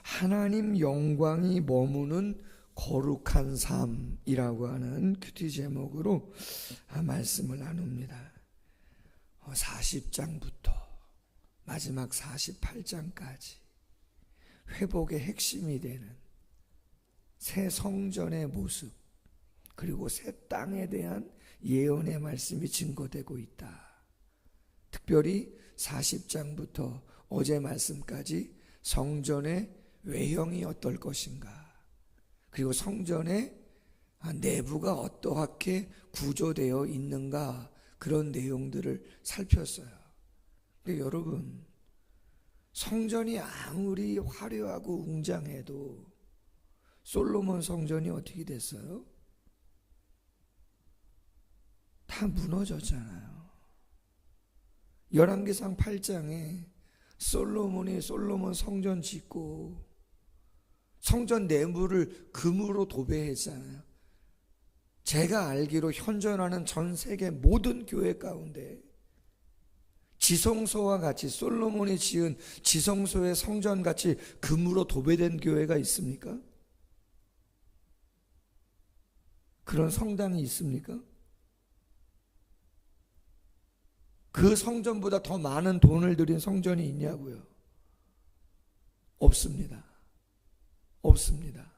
하나님 영광이 머무는 거룩한 삶이라고 하는 큐티 제목으로 말씀을 나눕니다. 40장부터 마지막 48장까지 회복의 핵심이 되는 새 성전의 모습, 그리고 새 땅에 대한 예언의 말씀이 증거되고 있다. 특별히 40장부터 어제 말씀까지 성전의 외형이 어떨 것인가, 그리고 성전의 내부가 어떠하게 구조되어 있는가, 그런 내용들을 살폈어요. 근데 여러분, 성전이 아무리 화려하고 웅장해도 솔로몬 성전이 어떻게 됐어요? 다 무너졌잖아요. 열왕기상 8장에 솔로몬이 솔로몬 성전 짓고 성전 내부를 금으로 도배했잖아요. 제가 알기로 현존하는 전 세계 모든 교회 가운데 지성소와 같이, 솔로몬이 지은 지성소의 성전같이 금으로 도배된 교회가 있습니까? 그런 성당이 있습니까? 그 성전보다 더 많은 돈을 들인 성전이 있냐고요? 없습니다. 없습니다.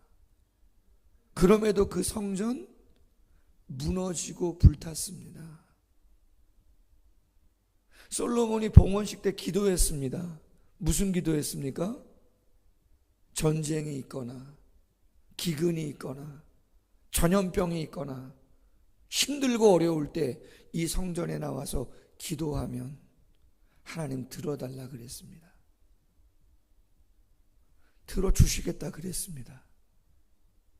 그럼에도 그 성전 무너지고 불탔습니다. 솔로몬이 봉헌식 때 기도했습니다. 무슨 기도했습니까? 전쟁이 있거나 기근이 있거나 전염병이 있거나 힘들고 어려울 때 이 성전에 나와서 기도하면 하나님 들어달라 그랬습니다. 들어주시겠다 그랬습니다.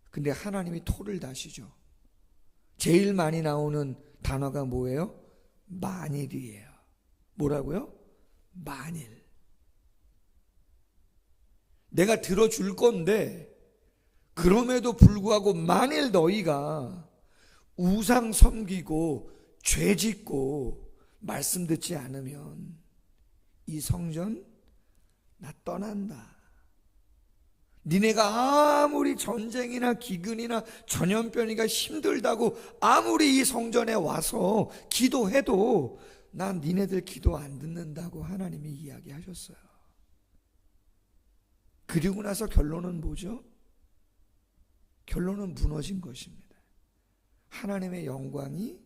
근데 하나님이 토를 다시죠. 제일 많이 나오는 단어가 뭐예요? 만일이에요. 뭐라고요? 만일. 내가 들어줄 건데 그럼에도 불구하고 만일 너희가 우상 섬기고 죄 짓고 말씀 듣지 않으면 이 성전 나 떠난다. 니네가 아무리 전쟁이나 기근이나 전염병이가 힘들다고 아무리 이 성전에 와서 기도해도 난 니네들 기도 안 듣는다고 하나님이 이야기하셨어요. 그리고 나서 결론은 뭐죠? 결론은 무너진 것입니다. 하나님의 영광이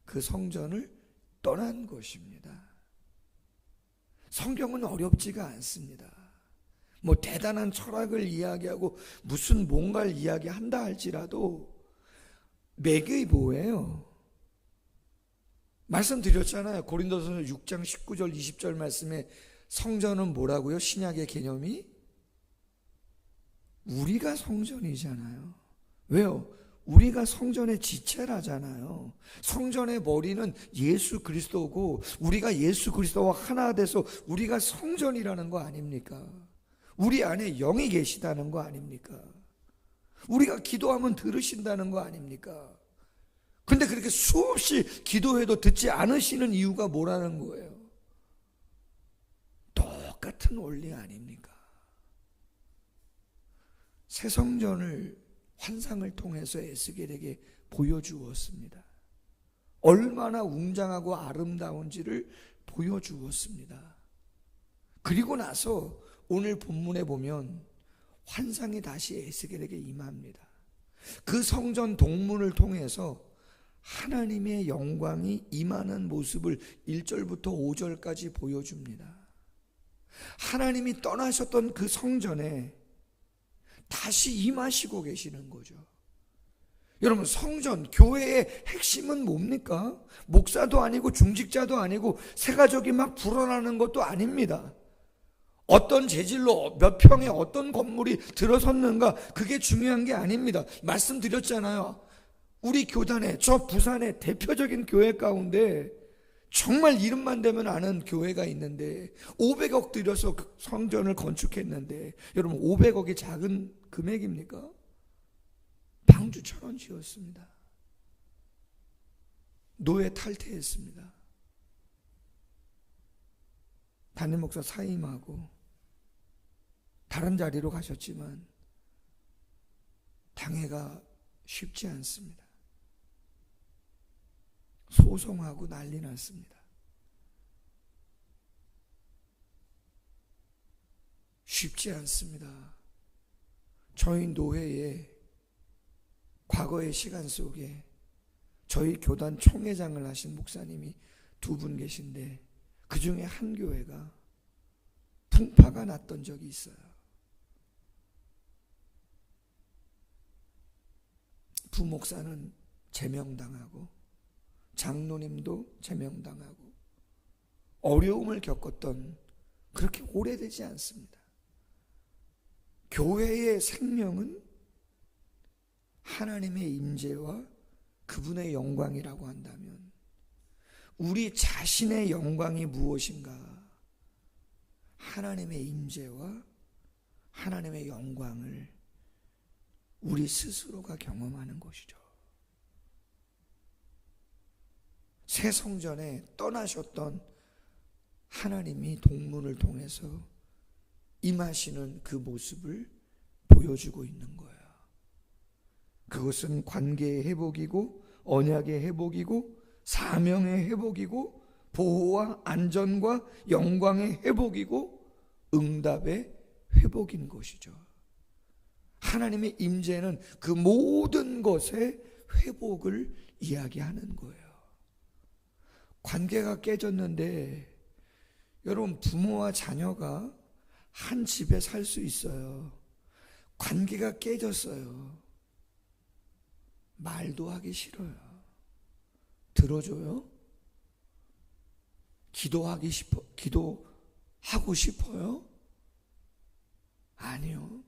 그 성전을 떠난 것입니다. 성경은 어렵지가 않습니다. 뭐 대단한 철학을 이야기하고 무슨 뭔가를 이야기한다 할지라도 맥이 뭐예요? 말씀드렸잖아요. 고린도전서 6장 19절 20절 말씀에 성전은 뭐라고요? 신약의 개념이 우리가 성전이잖아요. 왜요? 우리가 성전의 지체라잖아요. 성전의 머리는 예수 그리스도고 우리가 예수 그리스도와 하나 돼서 우리가 성전이라는 거 아닙니까? 우리 안에 영이 계시다는 거 아닙니까? 우리가 기도하면 들으신다는 거 아닙니까? 근데 그렇게 수없이 기도해도 듣지 않으시는 이유가 뭐라는 거예요? 똑같은 원리 아닙니까? 새 성전을 환상을 통해서 에스겔에게 보여주었습니다. 얼마나 웅장하고 아름다운지를 보여주었습니다. 그리고 나서 오늘 본문에 보면 환상이 다시 에스겔에게 임합니다. 그 성전 동문을 통해서 하나님의 영광이 임하는 모습을 1절부터 5절까지 보여줍니다. 하나님이 떠나셨던 그 성전에 다시 임하시고 계시는 거죠. 여러분, 성전, 교회의 핵심은 뭡니까? 목사도 아니고 중직자도 아니고 새가족이 막 불어나는 것도 아닙니다. 어떤 재질로 몇 평에 어떤 건물이 들어섰는가, 그게 중요한 게 아닙니다. 말씀드렸잖아요. 우리 교단에, 저 부산의 대표적인 교회 가운데 정말 이름만 대면 아는 교회가 있는데 500억 들여서 성전을 건축했는데, 여러분 500억이 작은 금액입니까? 방주처럼 지었습니다. 노예 탈퇴했습니다. 담임 목사 사임하고 다른 자리로 가셨지만 당회가 쉽지 않습니다. 소송하고 난리 났습니다. 쉽지 않습니다. 저희 노회에 과거의 시간 속에 저희 교단 총회장을 하신 목사님이 2분 계신데 그 중에 한 교회가 풍파가 났던 적이 있어요. 부목사는 제명당하고 장로님도 제명당하고 어려움을 겪었던, 그렇게 오래되지 않습니다. 교회의 생명은 하나님의 임재와 그분의 영광이라고 한다면 우리 자신의 영광이 무엇인가? 하나님의 임재와 하나님의 영광을 우리 스스로가 경험하는 것이죠. 새 성전에 떠나셨던 하나님이 동문을 통해서 임하시는 그 모습을 보여주고 있는 거예요. 그것은 관계의 회복이고 언약의 회복이고 사명의 회복이고 보호와 안전과 영광의 회복이고 응답의 회복인 것이죠. 하나님의 임재는 그 모든 것의 회복을 이야기하는 거예요. 관계가 깨졌는데 여러분, 부모와 자녀가 한 집에 살 수 있어요. 관계가 깨졌어요. 말도 하기 싫어요. 들어줘요? 기도하고 싶어요? 아니요.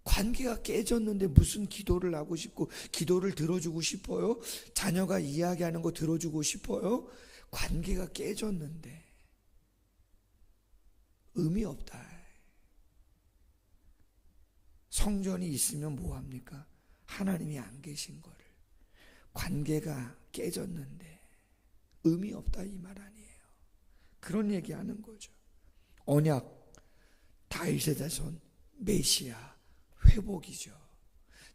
관계가 깨졌는데 무슨 기도를 하고 싶고 기도를 들어주고 싶어요? 자녀가 이야기하는 거 들어주고 싶어요? 관계가 깨졌는데 의미 없다. 성전이 있으면 뭐합니까? 하나님이 안 계신 거를. 관계가 깨졌는데 의미 없다, 이 말 아니에요. 그런 얘기하는 거죠. 언약, 다윗의 자손, 메시아, 회복이죠.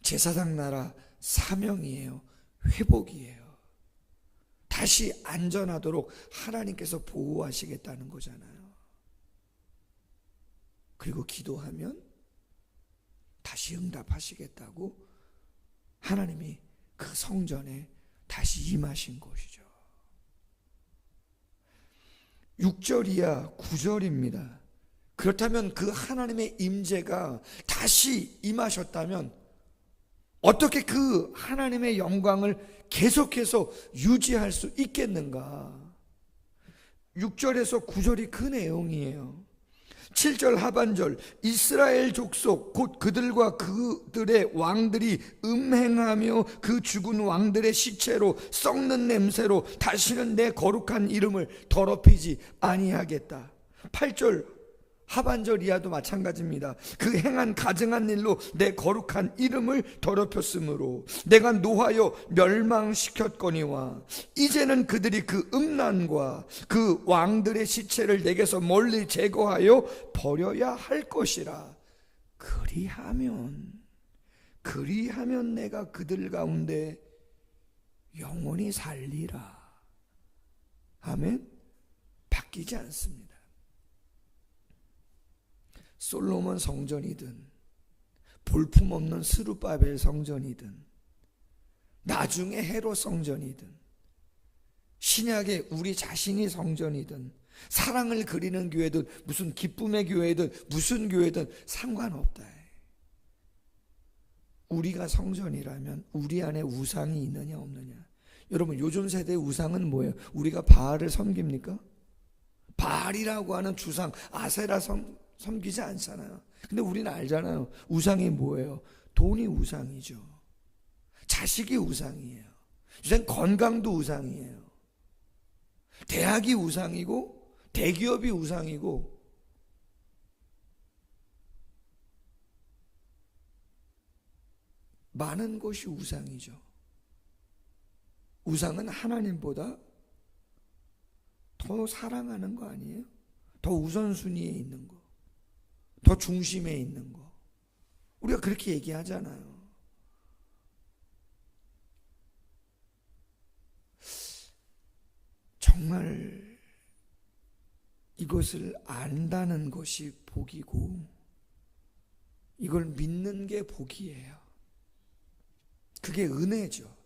제사장 나라 사명이에요. 회복이에요. 다시 안전하도록 하나님께서 보호하시겠다는 거잖아요. 그리고 기도하면 다시 응답하시겠다고 하나님이 그 성전에 다시 임하신 것이죠. 6절이야 9절입니다. 그렇다면 그 하나님의 임재가 다시 임하셨다면 어떻게 그 하나님의 영광을 계속해서 유지할 수 있겠는가? 6절에서 9절이 그 내용이에요. 7절 하반절, 이스라엘 족속 곧 그들과 그들의 왕들이 음행하며 그 죽은 왕들의 시체로 썩는 냄새로 다시는 내 거룩한 이름을 더럽히지 아니하겠다. 8절 하반절 이하도 마찬가지입니다. 그 행한 가증한 일로 내 거룩한 이름을 더럽혔으므로 내가 노하여 멸망시켰거니와 이제는 그들이 그 음란과 그 왕들의 시체를 내게서 멀리 제거하여 버려야 할 것이라. 그리하면 내가 그들 가운데 영원히 살리라. 아멘. 바뀌지 않습니다. 솔로몬 성전이든 볼품없는 스룹바벨 성전이든 나중에 헤롯 성전이든 신약의 우리 자신이 성전이든 사랑을 그리는 교회든 무슨 기쁨의 교회든 무슨 교회든 상관없다. 우리가 성전이라면 우리 안에 우상이 있느냐 없느냐. 여러분, 요즘 세대의 우상은 뭐예요? 우리가 바알을 섬깁니까? 바알이라고 하는 주상 아세라 섬기지 않잖아요. 근데 우리는 알잖아요. 우상이 뭐예요? 돈이 우상이죠. 자식이 우상이에요. 요새 건강도 우상이에요. 대학이 우상이고 대기업이 우상이고 많은 것이 우상이죠. 우상은 하나님보다 더 사랑하는 거 아니에요? 더 우선순위에 있는 거, 더 중심에 있는 거. 우리가 그렇게 얘기하잖아요. 정말 이것을 안다는 것이 복이고 이걸 믿는 게 복이에요. 그게 은혜죠.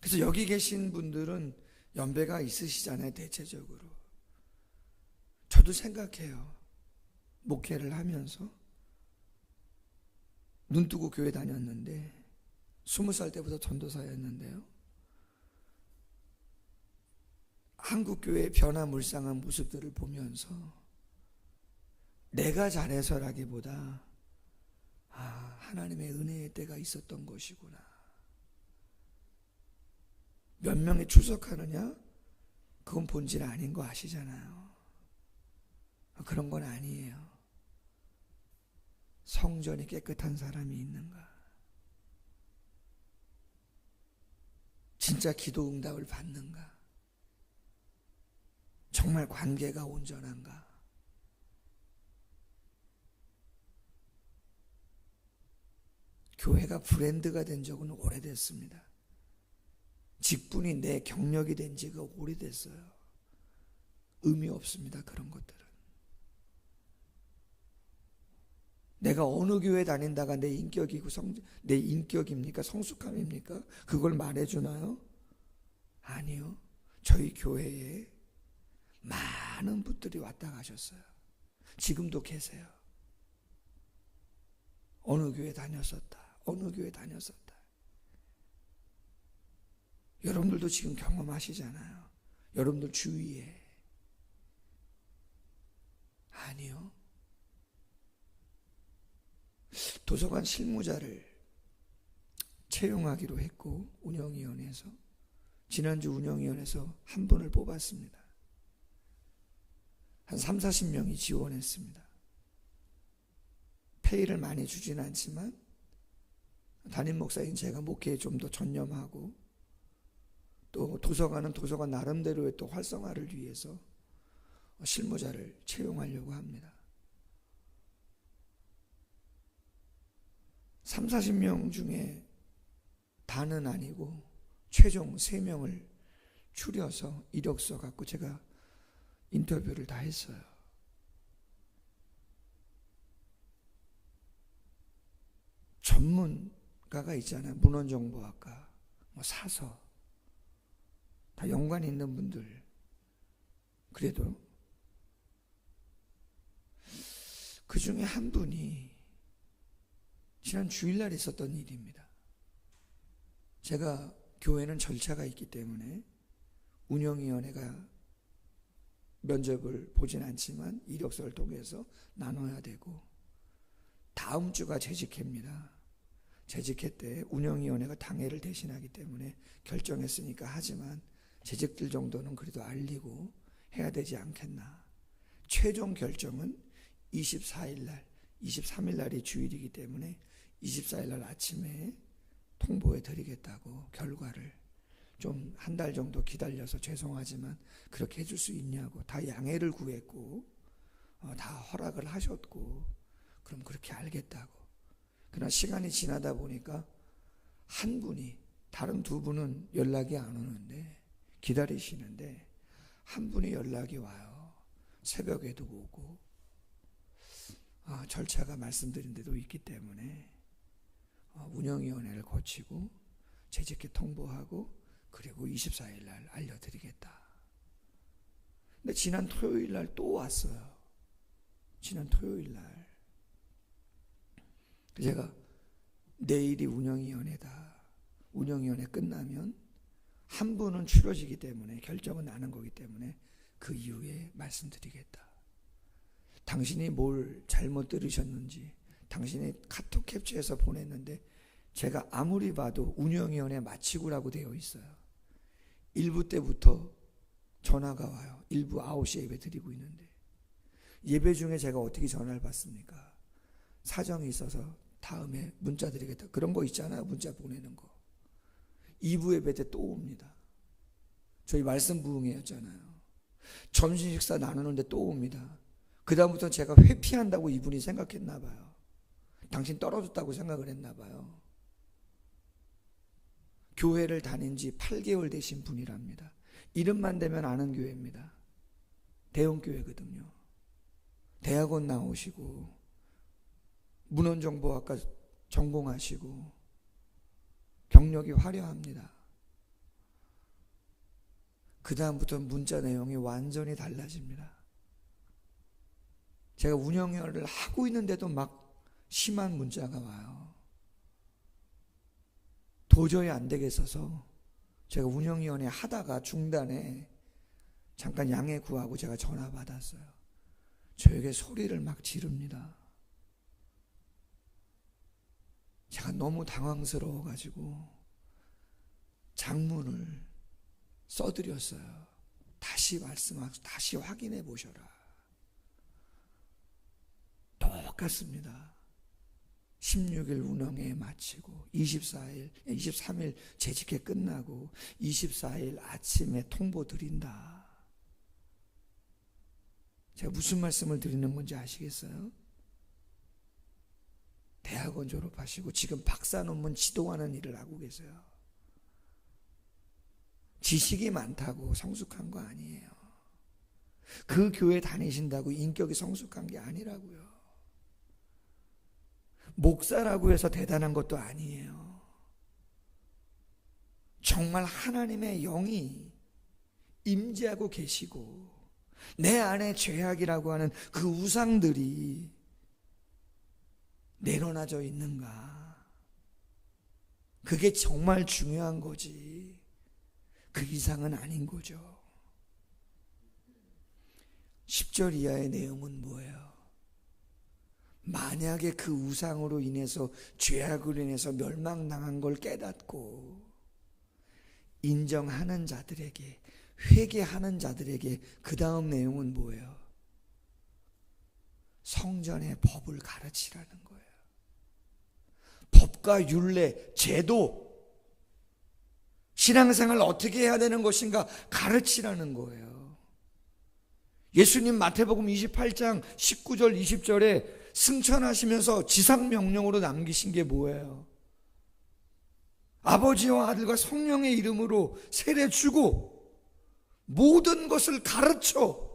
그래서 여기 계신 분들은 연배가 있으시잖아요. 대체적으로. 저도 생각해요. 목회를 하면서 눈뜨고 교회 다녔는데 20살 때부터 전도사였는데요. 한국 교회의 변화무쌍한 모습들을 보면서 내가 잘해서라기보다 하나님의 은혜의 때가 있었던 것이구나. 몇 명이 출석하느냐? 그건 본질 아닌 거 아시잖아요. 그런 건 아니에요. 성전이 깨끗한 사람이 있는가? 진짜 기도 응답을 받는가? 정말 관계가 온전한가? 교회가 브랜드가 된 적은 오래됐습니다. 직분이 내 경력이 된 지가 오래됐어요. 의미 없습니다. 그런 것들은. 내가 어느 교회 다닌다가 내 인격이고 내 인격입니까? 성숙함입니까? 그걸 말해주나요? 아니요. 저희 교회에 많은 분들이 왔다 가셨어요. 지금도 계세요. 어느 교회 다녔었다. 어느 교회 다녔었다. 여러분들도 지금 경험하시잖아요. 여러분들 주위에. 아니요. 도서관 실무자를 채용하기로 했고 운영위원회에서 지난주 운영위원회에서 한 분을 뽑았습니다. 한 30-40명이 지원했습니다. 페이를 많이 주지는 않지만 담임 목사인 제가 목회에 좀 더 전념하고 또 도서관은 도서관 나름대로의 또 활성화를 위해서 실무자를 채용하려고 합니다. 30-40명 중에 다는 아니고 최종 3명을 추려서 이력서 갖고 제가 인터뷰를 다 했어요. 전문가가 있잖아요. 문헌정보학과, 사서 다 연관 있는 분들. 그래도 그 중에 한 분이 지난 주일날 있었던 일입니다. 제가 교회는 절차가 있기 때문에 운영위원회가 면접을 보진 않지만 이력서를 통해서 나눠야 되고 다음 주가 재직회입니다. 재직회 때 운영위원회가 당회를 대신하기 때문에 결정했으니까 하지만 재직들 정도는 그래도 알리고 해야 되지 않겠나. 최종 결정은 24일 날, 23일 날이 주일이기 때문에 24일 날 아침에 통보해 드리겠다고 결과를 좀 한 달 정도 기다려서 죄송하지만 그렇게 해줄 수 있냐고 다 양해를 구했고 다 허락을 하셨고 그럼 그렇게 알겠다고. 그러나 시간이 지나다 보니까 한 분이 다른 2분은 연락이 안 오는데 기다리시는데 한 분이 연락이 와요. 새벽에도 오고 절차가 말씀드린 대로 있기 때문에 운영위원회를 거치고 재직회 통보하고 그리고 24일 날 알려드리겠다. 근데 지난 토요일 날 또 왔어요. 지난 토요일 날. 제가 내일이 운영위원회다. 운영위원회 끝나면 한 분은 추려지기 때문에 결정은 나는 거기 때문에 그 이후에 말씀드리겠다. 당신이 뭘 잘못 들으셨는지 당신이 카톡 캡처해서 보냈는데 제가 아무리 봐도 운영위원회 마치고라고 되어 있어요. 1부 때부터 전화가 와요. 1부 9시에 예배 드리고 있는데 예배 중에 제가 어떻게 전화를 받습니까? 사정이 있어서 다음에 문자 드리겠다. 그런 거 있잖아요. 문자 보내는 거. 2부 예배 때 또 옵니다. 저희 말씀 부흥회였잖아요. 점심 식사 나누는데 또 옵니다. 그다음부터 제가 회피한다고 이분이 생각했나 봐요. 당신 떨어졌다고 생각을 했나 봐요. 교회를 다닌 지 8개월 되신 분이랍니다. 이름만 대면 아는 교회입니다. 대형교회거든요. 대학원 나오시고 문헌정보학과 전공하시고 경력이 화려합니다. 그 다음부터 문자 내용이 완전히 달라집니다. 제가 운영회를 하고 있는데도 막 심한 문자가 와요. 도저히 안 되겠어서 제가 운영위원회 하다가 중단에 잠깐 양해 구하고 제가 전화 받았어요. 저에게 소리를 막 지릅니다. 제가 너무 당황스러워가지고 장문을 써드렸어요. 다시 말씀하고 다시 확인해 보셔라. 똑같습니다. 16일 운영회 마치고 23일 재직회 끝나고 24일 아침에 통보 드린다. 제가 무슨 말씀을 드리는 건지 아시겠어요? 대학원 졸업하시고 지금 박사 논문 지도하는 일을 하고 계세요. 지식이 많다고 성숙한 거 아니에요. 그 교회 다니신다고 인격이 성숙한 게 아니라고요. 목사라고 해서 대단한 것도 아니에요. 정말 하나님의 영이 임재하고 계시고 내 안에 죄악이라고 하는 그 우상들이 내려놔져 있는가? 그게 정말 중요한 거지. 그 이상은 아닌 거죠. 10절 이하의 내용은 뭐예요? 만약에 그 우상으로 인해서 죄악으로 인해서 멸망당한 걸 깨닫고 인정하는 자들에게, 회개하는 자들에게 그 다음 내용은 뭐예요? 성전의 법을 가르치라는 거예요. 법과 율례, 제도, 신앙생활을 어떻게 해야 되는 것인가 가르치라는 거예요. 예수님 마태복음 28장 19절 20절에 승천하시면서 지상명령으로 남기신 게 뭐예요? 아버지와 아들과 성령의 이름으로 세례 주고 모든 것을 가르쳐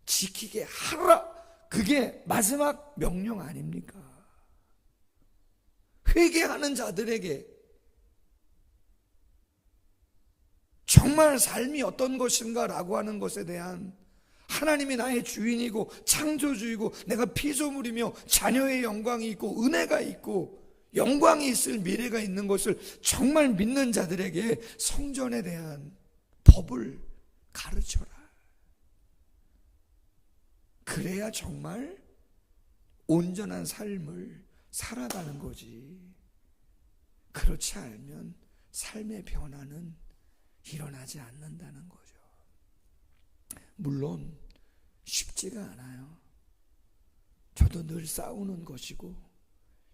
지키게 하라. 그게 마지막 명령 아닙니까? 회개하는 자들에게 정말 삶이 어떤 것인가 라고 하는 것에 대한, 하나님이 나의 주인이고 창조주이고 내가 피조물이며 자녀의 영광이 있고 은혜가 있고 영광이 있을 미래가 있는 것을 정말 믿는 자들에게 성전에 대한 법을 가르쳐라. 그래야 정말 온전한 삶을 살아가는 거지. 그렇지 않으면 삶의 변화는 일어나지 않는다는 거죠. 물론 쉽지가 않아요. 저도 늘 싸우는 것이고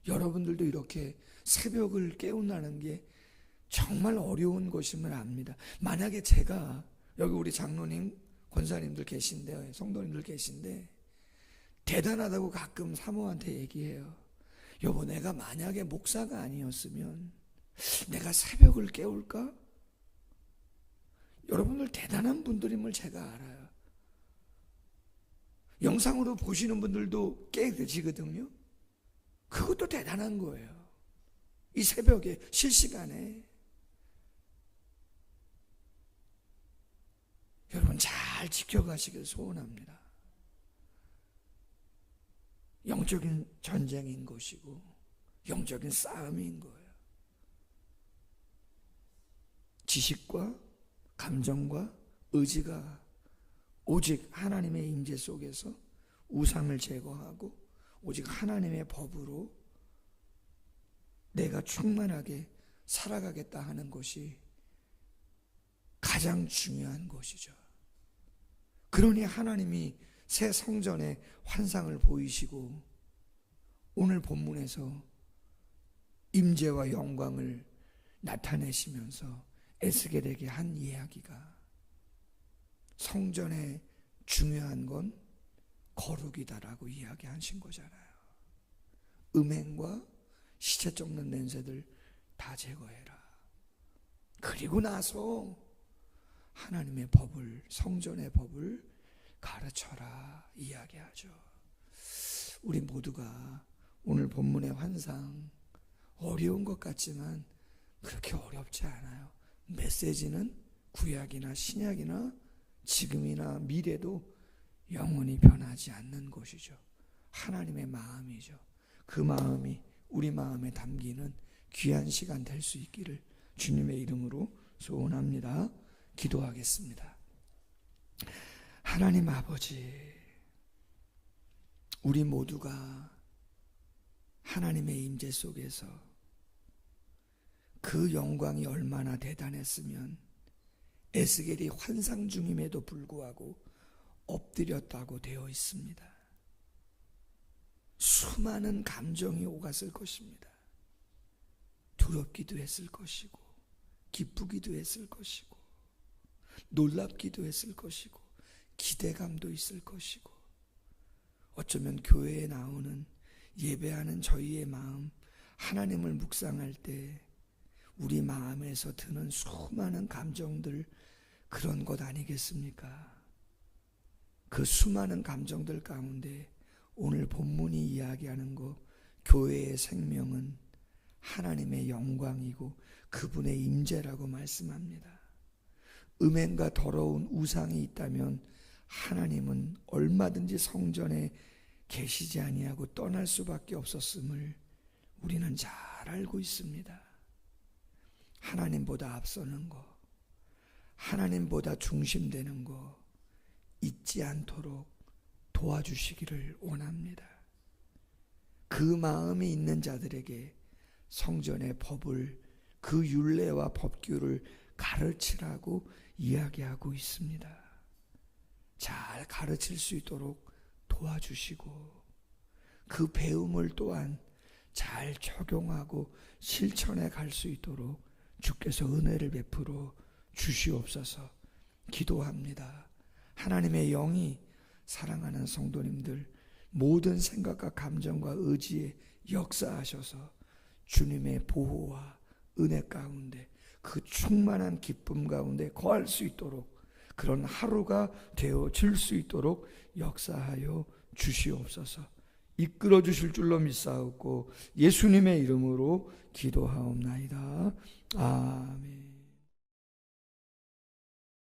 여러분들도 이렇게 새벽을 깨운다는 게 정말 어려운 것임을 압니다. 만약에 제가 여기 우리 장로님, 권사님들 계신데, 성도님들 계신데 대단하다고 가끔 사모한테 얘기해요. 여보, 내가 만약에 목사가 아니었으면 내가 새벽을 깨울까? 여러분들 대단한 분들임을 제가 알아요. 영상으로 보시는 분들도 꽤 되시거든요. 그것도 대단한 거예요. 이 새벽에 실시간에 여러분 잘 지켜가시길 소원합니다. 영적인 전쟁인 것이고 영적인 싸움인 거예요. 지식과 감정과 의지가 오직 하나님의 임재 속에서 우상을 제거하고 오직 하나님의 법으로 내가 충만하게 살아가겠다 하는 것이 가장 중요한 것이죠. 그러니 하나님이 새 성전의 환상을 보이시고 오늘 본문에서 임재와 영광을 나타내시면서 에스겔에게 한 이야기가 성전의 중요한 건 거룩이다라고 이야기하신 거잖아요. 음행과 시체 쫓는 냄새들 다 제거해라. 그리고 나서 하나님의 법을, 성전의 법을 가르쳐라 이야기하죠. 우리 모두가 오늘 본문의 환상 어려운 것 같지만 그렇게 어렵지 않아요. 메시지는 구약이나 신약이나 지금이나 미래도 영원히 변하지 않는 것이죠. 하나님의 마음이죠. 그 마음이 우리 마음에 담기는 귀한 시간 될 수 있기를 주님의 이름으로 소원합니다. 기도하겠습니다. 하나님 아버지, 우리 모두가 하나님의 임재 속에서 그 영광이 얼마나 대단했으면 에스겔이 환상 중임에도 불구하고 엎드렸다고 되어 있습니다. 수많은 감정이 오갔을 것입니다. 두렵기도 했을 것이고, 기쁘기도 했을 것이고, 놀랍기도 했을 것이고, 기대감도 있을 것이고, 어쩌면 교회에 나오는 예배하는 저희의 마음, 하나님을 묵상할 때 우리 마음에서 드는 수많은 감정들, 그런 것 아니겠습니까? 그 수많은 감정들 가운데 오늘 본문이 이야기하는 것, 교회의 생명은 하나님의 영광이고 그분의 임재라고 말씀합니다. 음행과 더러운 우상이 있다면 하나님은 얼마든지 성전에 계시지 아니하고 떠날 수밖에 없었음을 우리는 잘 알고 있습니다. 하나님보다 앞서는 것, 하나님보다 중심되는 것 잊지 않도록 도와주시기를 원합니다. 그 마음이 있는 자들에게 성전의 법을, 그 율례와 법규를 가르치라고 이야기하고 있습니다. 잘 가르칠 수 있도록 도와주시고 그 배움을 또한 잘 적용하고 실천해 갈 수 있도록 주께서 은혜를 베풀어 주시옵소서 기도합니다. 하나님의 영이 사랑하는 성도님들 모든 생각과 감정과 의지에 역사하셔서 주님의 보호와 은혜 가운데 그 충만한 기쁨 가운데 거할 수 있도록 그런 하루가 되어질 수 있도록 역사하여 주시옵소서. 이끌어 주실 줄로 믿사옵고 예수님의 이름으로 기도하옵나이다. 아멘.